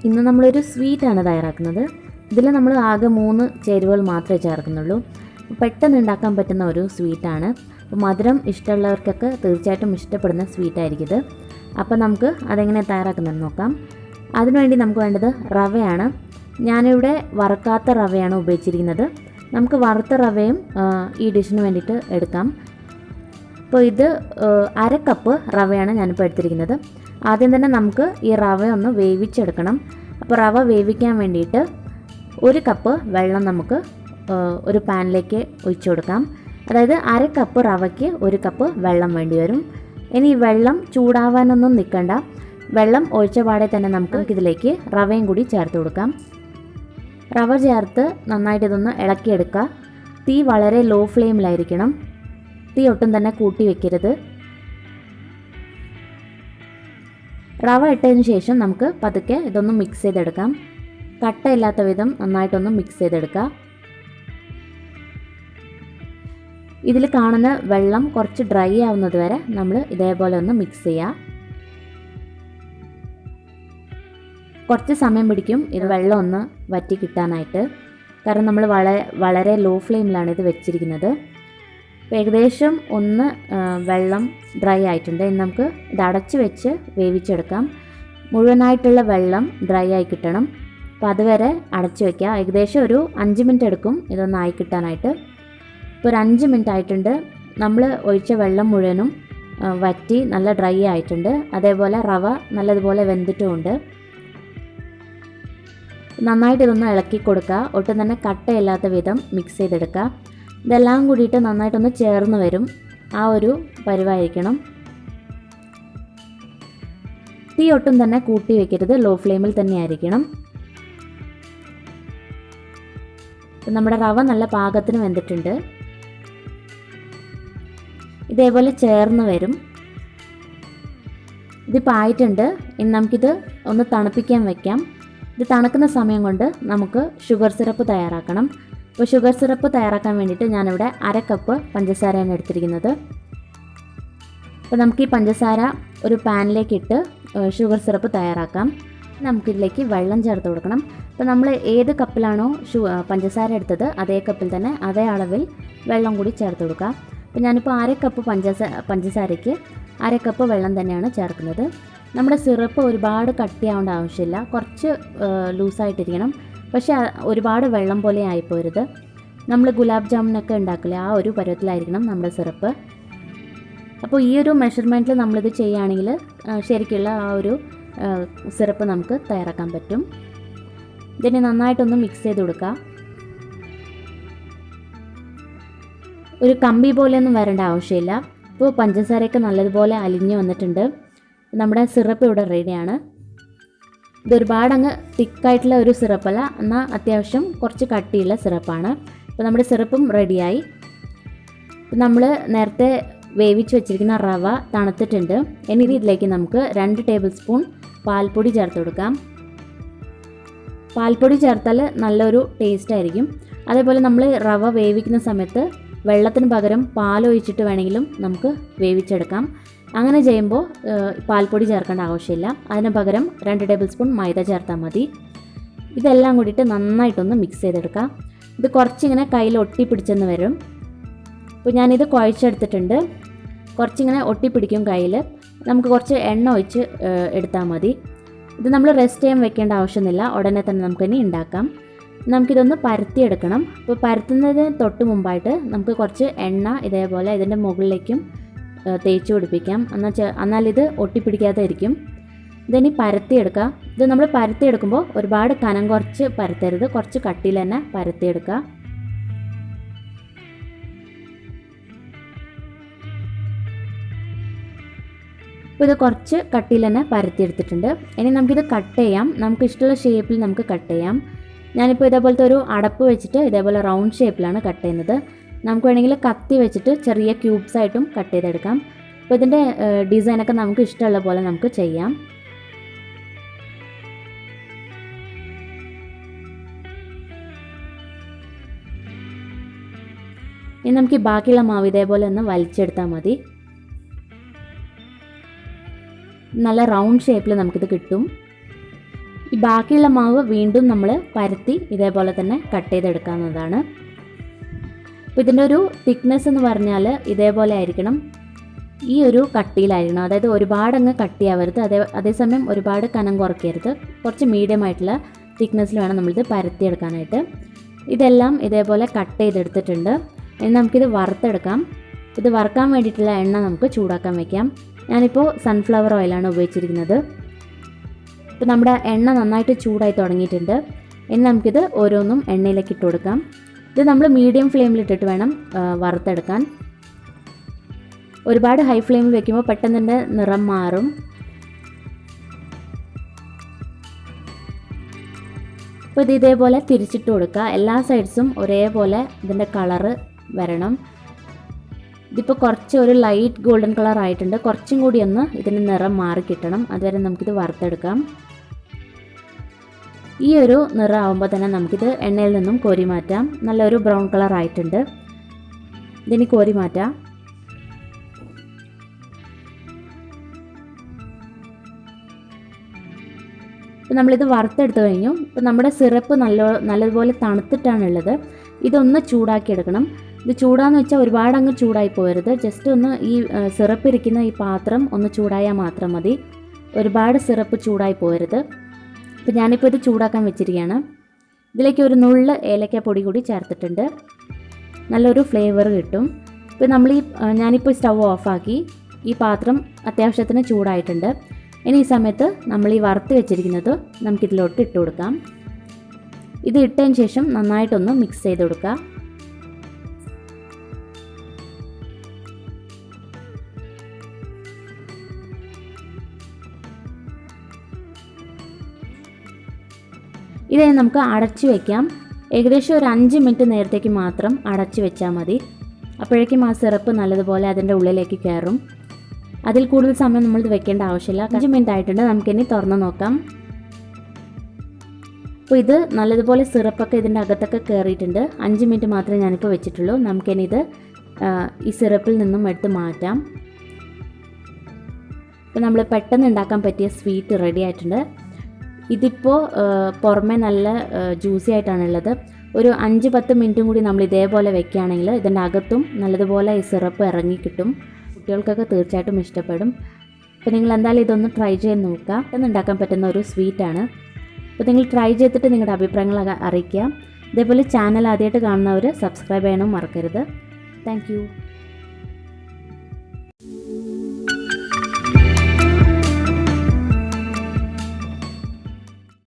ഇന്ന് നമ്മളൊരു സ്വീറ്റാണ് തയ്യാറാക്കുന്നത്. ഇതിൽ നമ്മൾ ആകെ 3 ചേരുവകൾ മാത്രമേ ചേർക്കുന്നുള്ളൂ. പെട്ടെന്ന് ഉണ്ടാക്കാൻ പറ്റുന്ന ഒരു സ്വീറ്റാണ്. അപ്പോൾ മധുരം ഇഷ്ടമുള്ളവർക്കൊക്കെ തീർച്ചയായിട്ടും ഇഷ്ടപ്പെടുന്ന സ്വീറ്റായിരിക്കും ഇത്. അപ്പോൾ നമുക്ക് അതെങ്ങനെ തയ്യാറാക്കുന്നതെന്ന് നോക്കാം. അതിനുവേണ്ടി നമുക്ക് വേണ്ടത് റവയാണ്. ഞാനിവിടെ വറുക്കാത്ത റവയാണ് ഉപയോഗിച്ചിരിക്കുന്നത്. നമുക്ക് വറുത്ത റവയും ഈ ഡിഷിന് വേണ്ടിയിട്ട് എടുക്കാം. അപ്പോൾ ഇത് 1/2 കപ്പ് റവയാണ് ഞാനിപ്പോൾ എടുത്തിരിക്കുന്നത്. ആദ്യം തന്നെ നമുക്ക് ഈ റവ ഒന്ന് വേവിച്ചെടുക്കണം. അപ്പോൾ റവ വേവിക്കാൻ വേണ്ടിയിട്ട് 1 കപ്പ് വെള്ളം നമുക്ക് ഒരു പാനിലേക്ക് ഒഴിച്ചു കൊടുക്കാം. അതായത് 1/2 കപ്പ് റവയ്ക്ക് 1 കപ്പ് വെള്ളം വേണ്ടി വരും. ഇനി ഈ വെള്ളം ചൂടാവാനൊന്നും നിൽക്കണ്ട. വെള്ളം ഒഴിച്ച പാടെ തന്നെ നമുക്ക് ഇതിലേക്ക് റവയും കൂടി ചേർത്ത് കൊടുക്കാം. റവ ചേർത്ത് നന്നായിട്ട് ഇതൊന്ന് ഇളക്കിയെടുക്കുക. തീ വളരെ ലോ ഫ്ലെയിമിലായിരിക്കണം. തീ ഒട്ടും തന്നെ കൂട്ടി വെക്കരുത്. റവ ഇട്ടതിന് ശേഷം നമുക്ക് പതുക്കെ ഇതൊന്ന് മിക്സ് ചെയ്തെടുക്കാം. കട്ടയില്ലാത്ത വിധം നന്നായിട്ടൊന്ന് മിക്സ് ചെയ്തെടുക്കുക. ഇതിൽ കാണുന്ന വെള്ളം കുറച്ച് ഡ്രൈ ആവുന്നത് വരെ നമ്മൾ ഇതേപോലെ ഒന്ന് മിക്സ് ചെയ്യുക. കുറച്ച് സമയം പിടിക്കും ഇത് വെള്ളം ഒന്ന് വറ്റി കിട്ടാനായിട്ട്. കാരണം നമ്മൾ വളരെ ലോ ഫ്ലെയിമിലാണ് ഇത് വെച്ചിരിക്കുന്നത്. ഏകദേശം ഒന്ന് വെള്ളം ഡ്രൈ ആയിട്ടുണ്ട്. ഇനി നമുക്ക് ഇത് അടച്ച് വെച്ച് വേവിച്ചെടുക്കാം. മുഴുവനായിട്ടുള്ള വെള്ളം ഡ്രൈ ആയി കിട്ടണം. അപ്പോൾ അതുവരെ അടച്ച് വയ്ക്കുക. ഏകദേശം ഒരു 5 മിനിറ്റ് എടുക്കും ഇതൊന്ന് ആയി കിട്ടാനായിട്ട്. ഇപ്പോൾ ഒരു 5 മിനിറ്റ് ആയിട്ടുണ്ട്. നമ്മൾ ഒഴിച്ച വെള്ളം മുഴുവനും വറ്റി നല്ല ഡ്രൈ ആയിട്ടുണ്ട്. അതേപോലെ റവ നല്ലതുപോലെ വെന്തിട്ടുമുണ്ട്. നന്നായിട്ട് ഇതൊന്ന് ഇളക്കി കൊടുക്കുക. ഒട്ടും തന്നെ കട്ടയില്ലാത്ത വിധം മിക്സ് ചെയ്തെടുക്കുക. ഇതെല്ലാം കൂടിയിട്ട് നന്നായിട്ടൊന്ന് ചേർന്ന് വരും. ആ ഒരു പരുവായിരിക്കണം. തീ ഒട്ടും തന്നെ കൂട്ടി വെക്കരുത്. ലോ ഫ്ലെയിമിൽ തന്നെ ആയിരിക്കണം. നമ്മുടെ റവ നല്ല പാകത്തിന് വെന്തിട്ടുണ്ട്. ഇതേപോലെ ചേർന്ന് വരും. ഇതിപ്പോൾ ആയിട്ടുണ്ട്. ഇനി നമുക്കിത് ഒന്ന് തണുപ്പിക്കാൻ വയ്ക്കാം. ഇത് തണുക്കുന്ന സമയം കൊണ്ട് നമുക്ക് ഷുഗർ സിറപ്പ് തയ്യാറാക്കണം. അപ്പോൾ ഷുഗർ സിറപ്പ് തയ്യാറാക്കാൻ വേണ്ടിയിട്ട് ഞാനിവിടെ 1/2 കപ്പ് പഞ്ചസാരയാണ് എടുത്തിരിക്കുന്നത്. അപ്പോൾ നമുക്ക് ഈ പഞ്ചസാര ഒരു പാനിലേക്ക് ഇട്ട് ഷുഗർ സിറപ്പ് തയ്യാറാക്കാം. നമുക്കിതിലേക്ക് വെള്ളം ചേർത്ത് കൊടുക്കണം. അപ്പോൾ നമ്മൾ ഏത് കപ്പിലാണോ പഞ്ചസാര എടുത്തത് അതേ കപ്പിൽ തന്നെ അതേ അളവിൽ വെള്ളം കൂടി ചേർത്ത് കൊടുക്കുക. അപ്പോൾ ഞാനിപ്പോൾ 1/2 കപ്പ് പഞ്ചസാരയ്ക്ക് 1/2 കപ്പ് വെള്ളം തന്നെയാണ് ചേർക്കുന്നത്. നമ്മുടെ സിറപ്പ് ഒരുപാട് കട്ടിയാവേണ്ട ആവശ്യമില്ല. കുറച്ച് ലൂസായിട്ടിരിക്കണം. പക്ഷേ ഒരുപാട് വെള്ളം പോലെ ആയിപ്പോരുത്. നമ്മൾ ഗുലാബ് ജാമുനൊക്കെ ഉണ്ടാക്കില്ല ആ ഒരു പരുവത്തിലായിരിക്കണം നമ്മുടെ സിറപ്പ്. അപ്പോൾ ഈ ഒരു മെഷർമെൻറ്റിൽ നമ്മളിത് ചെയ്യുകയാണെങ്കിൽ ശരിക്കുള്ള ആ ഒരു സിറപ്പ് നമുക്ക് തയ്യാറാക്കാൻ പറ്റും. ഇതിനെ നന്നായിട്ടൊന്ന് മിക്സ് ചെയ്ത് കൊടുക്കുക. ഒരു കമ്പി പോലെയൊന്നും വരേണ്ട ആവശ്യമില്ല. ഇപ്പോൾ പഞ്ചസാരയൊക്കെ നല്ലതുപോലെ അലിഞ്ഞ് വന്നിട്ടുണ്ട്. നമ്മുടെ സിറപ്പ് ഇവിടെ റെഡിയാണ്. ഇതൊരുപാട് അങ്ങ് തിക്കായിട്ടുള്ള ഒരു സിറപ്പല്ല, എന്നാൽ അത്യാവശ്യം കുറച്ച് കട്ടിയുള്ള സിറപ്പാണ്. അപ്പോൾ നമ്മുടെ സിറപ്പും റെഡിയായി. നമ്മൾ നേരത്തെ വേവിച്ച് വെച്ചിരിക്കുന്ന റവ തണുത്തിട്ടുണ്ട്. ഇനി ഇതിലേക്ക് നമുക്ക് 2 ടേബിൾ സ്പൂൺ പാൽപ്പൊടി ചേർത്ത് കൊടുക്കാം. പാൽപ്പൊടി ചേർത്താൽ നല്ലൊരു ടേസ്റ്റ് ആയിരിക്കും. അതേപോലെ നമ്മൾ റവ വേവിക്കുന്ന സമയത്ത് വെള്ളത്തിന് പകരം പാലൊഴിച്ചിട്ട് വേണമെങ്കിലും നമുക്ക് വേവിച്ചെടുക്കാം. അങ്ങനെ ചെയ്യുമ്പോൾ പാൽപ്പൊടി ചേർക്കേണ്ട ആവശ്യമില്ല. അതിന് പകരം 2 ടേബിൾ സ്പൂൺ മൈദ ചേർത്താൽ മതി. ഇതെല്ലാം കൂടിയിട്ട് നന്നായിട്ടൊന്ന് മിക്സ് ചെയ്തെടുക്കാം. ഇത് കുറച്ചിങ്ങനെ കയ്യിൽ ഒട്ടിപ്പിടിച്ചെന്ന് വരും. അപ്പോൾ ഞാനിത് കുഴച്ചെടുത്തിട്ടുണ്ട്. കുറച്ചിങ്ങനെ ഒട്ടിപ്പിടിക്കും കയ്യിൽ. നമുക്ക് കുറച്ച് എണ്ണ ഒഴിച്ച് എടുത്താൽ മതി. ഇത് നമ്മൾ റെസ്റ്റ് ചെയ്യാൻ വെക്കേണ്ട ആവശ്യമൊന്നുമില്ല. ഉടനെ തന്നെ നമുക്കിനി ഉണ്ടാക്കാം. നമുക്കിതൊന്ന് പരത്തിയെടുക്കണം. അപ്പോൾ പരത്തുന്നതിന് തൊട്ട് മുമ്പായിട്ട് നമുക്ക് കുറച്ച് എണ്ണ ഇതേപോലെ ഇതിൻ്റെ മുകളിലേക്കും തേച്ച് പിടിപ്പിക്കാം. എന്നാൽ ഇത് ഒട്ടിപ്പിടിക്കാതെ ഇരിക്കും. ഇതിനി പരത്തിയെടുക്കുക. ഇത് നമ്മൾ പരത്തിയെടുക്കുമ്പോൾ ഒരുപാട് കനം കുറച്ച് പരത്തരുത്. കുറച്ച് കട്ടിയിൽ തന്നെ പരത്തിയെടുക്കുക. അപ്പോൾ ഇത് കുറച്ച് കട്ടിയിൽ തന്നെ പരത്തിയെടുത്തിട്ടുണ്ട്. ഇനി നമുക്കിത് കട്ട് ചെയ്യാം. നമുക്ക് ഇഷ്ടമുള്ള ഷേപ്പിൽ നമുക്ക് കട്ട് ചെയ്യാം. ഞാനിപ്പോൾ ഇതേപോലത്തെ ഒരു അടപ്പ് വെച്ചിട്ട് ഇതേപോലെ റൗണ്ട് ഷേപ്പിലാണ് കട്ട് ചെയ്യുന്നത്. നമുക്ക് വേണമെങ്കിൽ കത്തി വെച്ചിട്ട് ചെറിയ ക്യൂബ്സ് ആയിട്ടും കട്ട് ചെയ്തെടുക്കാം. അപ്പോൾ ഇതിൻ്റെ ഡിസൈനൊക്കെ നമുക്ക് ഇഷ്ടമുള്ള പോലെ നമുക്ക് ചെയ്യാം. ഇനി നമുക്ക് ഈ ബാക്കിയുള്ള മാവ് ഇതേപോലെ ഒന്ന് വലിച്ചെടുത്താൽ മതി. നല്ല റൗണ്ട് ഷേപ്പിൽ നമുക്കിത് കിട്ടും. ഈ ബാക്കിയുള്ള മാവ് വീണ്ടും നമ്മൾ പരത്തി ഇതേപോലെ തന്നെ കട്ട് ചെയ്തെടുക്കാവുന്നതാണ്. അപ്പോൾ ഇതിൻ്റെ ഒരു തിക്നെസ് എന്ന് പറഞ്ഞാൽ ഇതേപോലെ ആയിരിക്കണം, ഈ ഒരു കട്ടിയിലായിരിക്കണം. അതായത് ഒരുപാടങ്ങ് കട്ടിയാവരുത്, അതേസമയം ഒരുപാട് കനം കുറയ്ക്കരുത്. കുറച്ച് മീഡിയം ആയിട്ടുള്ള തിക്നെസ്സിൽ വേണം നമ്മളിത് പരത്തിയെടുക്കാനായിട്ട്. ഇതെല്ലാം ഇതേപോലെ കട്ട് ചെയ്തെടുത്തിട്ടുണ്ട്. ഇനി നമുക്കിത് വറുത്തെടുക്കാം. ഇത് വറുക്കാൻ വേണ്ടിയിട്ടുള്ള എണ്ണ നമുക്ക് ചൂടാക്കാൻ വയ്ക്കാം. ഞാനിപ്പോൾ സൺഫ്ലവർ ഓയിലാണ് ഉപയോഗിച്ചിരിക്കുന്നത്. ഇപ്പോൾ നമ്മുടെ എണ്ണ നന്നായിട്ട് ചൂടായി തുടങ്ങിയിട്ടുണ്ട്. ഇനി നമുക്കിത് ഓരോന്നും എണ്ണയിലേക്ക് ഇട്ട് കൊടുക്കാം. ഇത് നമ്മൾ മീഡിയം ഫ്ലെയിമിലിട്ടിട്ട് വേണം വറുത്തെടുക്കാൻ. ഒരുപാട് ഹൈ ഫ്ലെയിമിൽ വെക്കുമ്പോൾ പെട്ടെന്ന് ഇതിൻ്റെ നിറം മാറും. അപ്പോൾ ഇത് ഇതേപോലെ തിരിച്ചിട്ട് കൊടുക്കുക. എല്ലാ സൈഡ്സും ഒരേപോലെ ഇതിൻ്റെ കളറ് വരണം. ഇതിപ്പോൾ കുറച്ച് ഒരു ലൈറ്റ് ഗോൾഡൻ കളർ ആയിട്ടുണ്ട്. കുറച്ചും കൂടി ഒന്ന് ഇതിൻ്റെ നിറം മാറി കിട്ടണം. അതുവരെ നമുക്കിത് വറുത്തെടുക്കാം. ഈ ഒരു നിറം ആകുമ്പോൾ തന്നെ നമുക്കിത് എണ്ണയിൽ നിന്നും കോരി മാറ്റാം. നല്ലൊരു ബ്രൗൺ കളർ ആയിട്ടുണ്ട്. ഇതിന് കോരി മാറ്റാം. ഇപ്പോൾ നമ്മളിത് വറുത്തെടുത്ത് കഴിഞ്ഞു. ഇപ്പോൾ നമ്മുടെ സിറപ്പ് നല്ലതുപോലെ തണുത്തിട്ടാണുള്ളത്. ഇതൊന്ന് ചൂടാക്കിയെടുക്കണം. ഇത് ചൂടാന്ന് വെച്ചാൽ ഒരുപാട് അങ്ങ് ചൂടായി പോകരുത്. ജസ്റ്റ് ഒന്ന് ഈ സിറപ്പ് ഇരിക്കുന്ന ഈ പാത്രം ഒന്ന് ചൂടായാൽ മാത്രം മതി. ഒരുപാട് സിറപ്പ് ചൂടായി പോകരുത്. അപ്പോൾ ഞാനിപ്പോൾ ഇത് ചൂടാക്കാൻ വെച്ചിരിക്കുകയാണ്. ഇതിലേക്ക് ഒരു നുള്ള് ഏലക്ക പൊടി കൂടി ചേർത്തിട്ടുണ്ട്. നല്ലൊരു ഫ്ലേവർ കിട്ടും. ഇപ്പോൾ ഞാനിപ്പോൾ സ്റ്റൗ ഓഫാക്കി. ഈ പാത്രം അത്യാവശ്യത്തിന് ചൂടായിട്ടുണ്ട്. ഇനി ഈ സമയത്ത് നമ്മൾ ഈ വറുത്ത് വെച്ചിരിക്കുന്നത് നമുക്കിതിലോട്ട് ഇട്ട് കൊടുക്കാം. ഇത് ഇട്ടതിന് ശേഷം നന്നായിട്ടൊന്ന് മിക്സ് ചെയ്ത് കൊടുക്കുക. ഇത് നമുക്ക് അടച്ചു വയ്ക്കാം. ഏകദേശം ഒരു 5 മിനിറ്റ് നേരത്തേക്ക് മാത്രം അടച്ചു വെച്ചാൽ മതി. അപ്പോഴേക്കും ആ സിറപ്പ് നല്ലതുപോലെ അതിൻ്റെ ഉള്ളിലേക്ക് കയറും. അതിൽ കൂടുതൽ സമയം നമ്മളിത് വെക്കേണ്ട ആവശ്യമില്ല. 5 മിനിറ്റ് ആയിട്ടുണ്ട്. നമുക്കിനി തുറന്ന് നോക്കാം. അപ്പോൾ ഇത് നല്ലതുപോലെ സിറപ്പൊക്കെ ഇതിൻ്റെ അകത്തൊക്കെ കയറിയിട്ടുണ്ട്. 5 മിനിറ്റ് മാത്രമേ ഞാനിപ്പോൾ വെച്ചിട്ടുള്ളൂ. നമുക്കിനി ഇത് ഈ സിറപ്പിൽ നിന്നും എടുത്ത് മാറ്റാം. ഇപ്പോൾ നമ്മൾ പെട്ടെന്ന് ഉണ്ടാക്കാൻ പറ്റിയ സ്വീറ്റ് റെഡി ആയിട്ടുണ്ട്. ഇതിപ്പോൾ പുറമെ നല്ല ജ്യൂസി ആയിട്ടാണുള്ളത്. ഒരു 5-10 മിനിറ്റും കൂടി നമ്മൾ ഇതേപോലെ വെക്കുകയാണെങ്കിൽ ഇതിൻ്റെ അകത്തും നല്ലതുപോലെ ഈ സിറപ്പ് ഇറങ്ങി കിട്ടും. കുട്ടികൾക്കൊക്കെ തീർച്ചയായിട്ടും ഇഷ്ടപ്പെടും. അപ്പോൾ നിങ്ങൾ എന്തായാലും ഇതൊന്ന് ട്രൈ ചെയ്ത് നോക്കുക. പെട്ടെന്ന് ഉണ്ടാക്കാൻ പറ്റുന്ന ഒരു സ്വീറ്റാണ്. അപ്പോൾ നിങ്ങൾ ട്രൈ ചെയ്തിട്ട് നിങ്ങളുടെ അഭിപ്രായങ്ങൾ അറിയിക്കുക. ഇതേപോലെ ചാനൽ ആദ്യമായിട്ട് കാണുന്നവർ സബ്സ്ക്രൈബ് ചെയ്യണം മറക്കരുത്. താങ്ക്